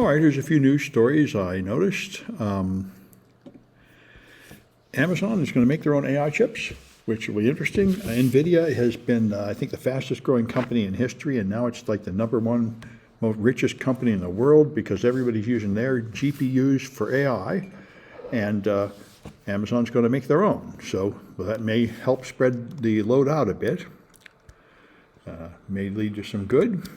All right, here's a few news stories I noticed. Amazon is going to make their own AI chips, which will be interesting. NVIDIA has been, I think, the fastest growing company in history, and now it's like the #1 most richest company in the world because everybody's using their GPUs for AI, and Amazon's going to make their own. So that may help spread the load out a bit, may lead to some good.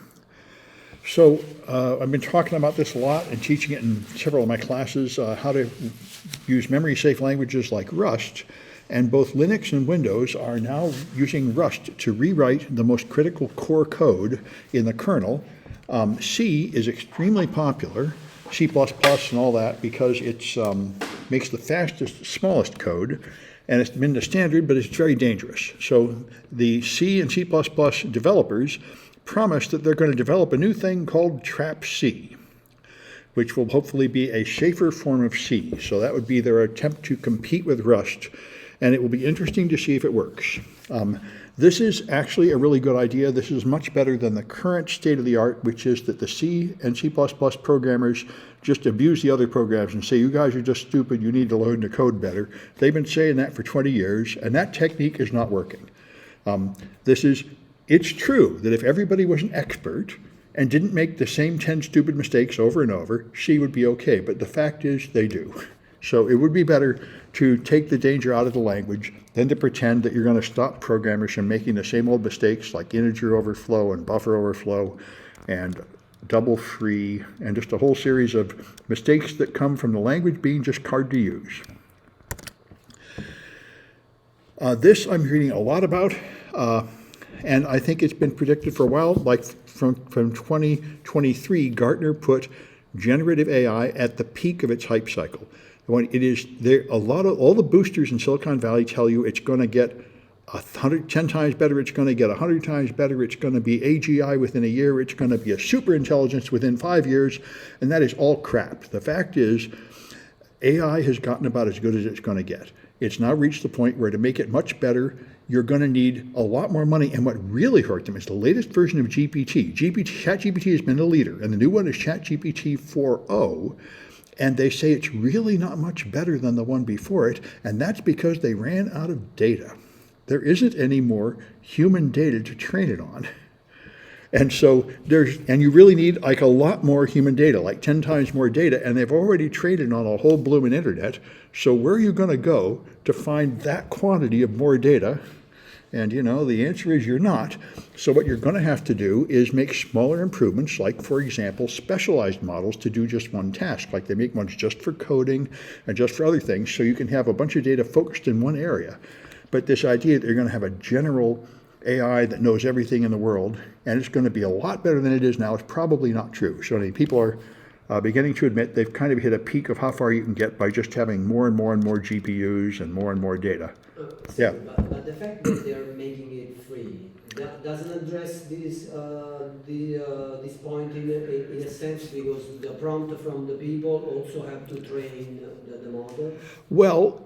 So I've been talking about this a lot and teaching it in several of my classes, how to use memory-safe languages like Rust, and both Linux and Windows are now using Rust to rewrite the most critical core code in the kernel. C is extremely popular, C++ and all that, because it makes the fastest, smallest code, and it's been the standard, but it's very dangerous. So the C and C++ developers promised that they're going to develop a new thing called TRAPC, which will hopefully be a safer form of C. So that would be their attempt to compete with Rust, and it will be interesting to see if it works. This is actually a really good idea. This is much better than the current state of the art, which is that the C and C++ programmers just abuse the other programs and say, you guys are just stupid, you need to learn the code better. They've been saying that for 20 years, and that technique is not working. It's true that if everybody was an expert and didn't make the same 10 stupid mistakes over and over, C would be okay, but the fact is they do. So it would be better to take the danger out of the language than to pretend that you're going to stop programmers from making the same old mistakes like integer overflow and buffer overflow and double free and just a whole series of mistakes that come from the language being just hard to use. This I'm reading a lot about, and I think it's been predicted for a while. Like from 2023, Gartner put generative AI at the peak of its hype cycle. When it is there, all the boosters in Silicon Valley tell you it's going to get 10 times better, it's going to get 100 times better, it's going to be AGI within a year, it's going to be a super intelligence within 5 years, and that is all crap. The fact is, AI has gotten about as good as it's going to get. It's now reached the point where to make it much better, you're going to need a lot more money. And what really hurt them is the latest version of GPT. ChatGPT has been the leader, and the new one is ChatGPT 4.0. And they say it's really not much better than the one before it, and that's because they ran out of data. There isn't any more human data to train it on. And so you really need like a lot more human data, like 10 times more data, and they've already trained it on a whole blooming internet. So where are you going to go to find that quantity of more data? And the answer is you're not. So what you're going to have to do is make smaller improvements, like, for example, specialized models to do just one task, like they make ones just for coding and just for other things, so you can have a bunch of data focused in one area. But this idea that you're going to have a general AI that knows everything in the world, and it's going to be a lot better than it is now, is probably not true. So people are beginning to admit they've kind of hit a peak of how far you can get by just having more and more and more GPUs and more data. Yeah. But the fact that they're making it free, that doesn't address this point in a sense, because the prompt from the people also have to train the model. Well,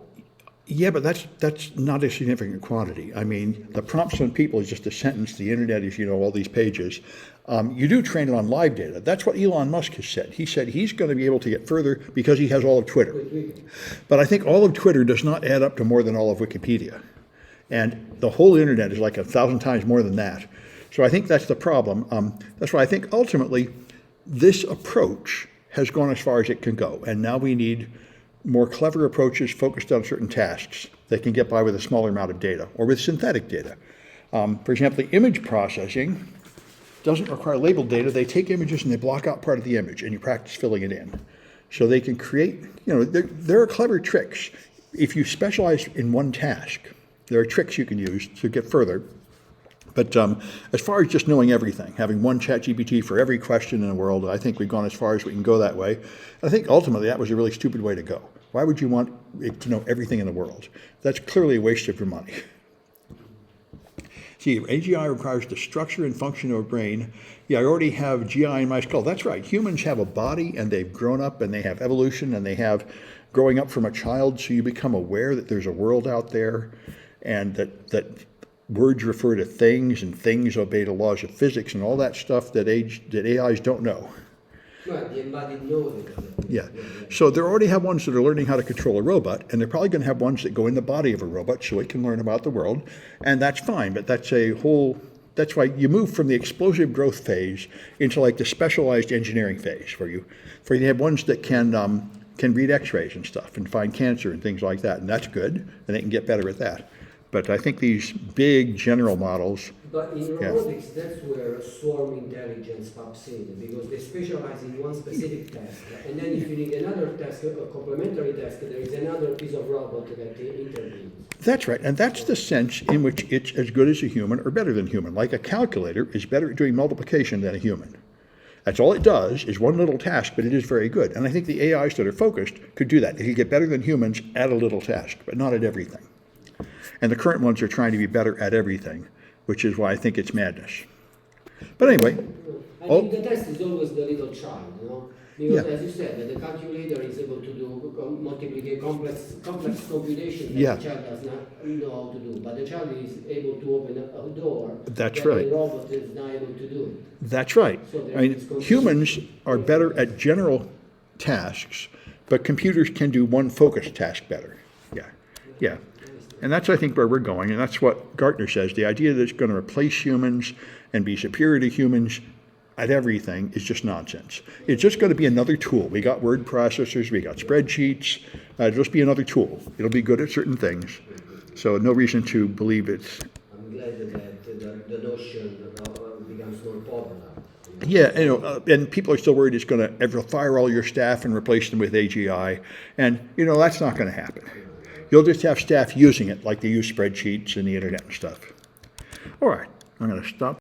yeah, but that's not a significant quantity. I mean, the prompts from people is just a sentence. The internet is, all these pages. You do train it on live data. That's what Elon Musk has said. He said he's going to be able to get further because he has all of Twitter. But I think all of Twitter does not add up to more than all of Wikipedia. And the whole internet is like 1,000 times more than that. So I think that's the problem. That's why I think ultimately this approach has gone as far as it can go. And now we need more clever approaches focused on certain tasks that can get by with a smaller amount of data or with synthetic data. For example, the image processing doesn't require labeled data. They take images and they block out part of the image, and you practice filling it in. So they can create, there are clever tricks. If you specialize in one task, there are tricks you can use to get further. But as far as just knowing everything, having one ChatGPT for every question in the world, I think we've gone as far as we can go that way. I think ultimately that was a really stupid way to go. Why would you want it to know everything in the world? That's clearly a waste of your money. See, AGI requires the structure and function of a brain. Yeah, I already have GI in my skull. That's right. Humans have a body, and they've grown up, and they have evolution, and they have growing up from a child, so you become aware that there's a world out there, and that words refer to things, and things obey the laws of physics, and all that stuff that AIs don't know. Well, the embodied knowledge. Yeah. So they already have ones that are learning how to control a robot, and they're probably going to have ones that go in the body of a robot so it can learn about the world, and that's fine. But that's that's why you move from the explosive growth phase into like the specialized engineering phase, where you have ones that can read X-rays and stuff and find cancer and things like that, and that's good, and they can get better at that. But I think these big general models. But in robotics, that's where swarm intelligence pops in, because they specialize in one specific task. And then if you need another task, a complementary task, there is another piece of robot that intervenes. That's right, and that's the sense in which it's as good as a human or better than human. Like a calculator is better at doing multiplication than a human. That's all it does, is one little task, but it is very good. And I think the AIs that are focused could do that. They could get better than humans at a little task, but not at everything. And the current ones are trying to be better at everything, which is why I think it's madness. But anyway. I think the test is always the little child, you know? Because as you said, the calculator is able to do multiplication, complex computations that the child does not know how to do. But the child is able to open a door That's that right. the robot is not able to do. That's right. So I mean, humans are better at general tasks, but computers can do one focused task better. Yeah. And that's, I think, where we're going, and that's what Gartner says. The idea that it's going to replace humans and be superior to humans at everything is just nonsense. It's just going to be another tool. We got word processors, we got spreadsheets. It'll just be another tool. It'll be good at certain things. So no reason to believe it's... I'm glad that the notion becomes more popular. Yeah, and people are still worried it's going to fire all your staff and replace them with AGI. And, that's not going to happen. You'll just have staff using it like they use spreadsheets and the internet and stuff. All right, I'm going to stop.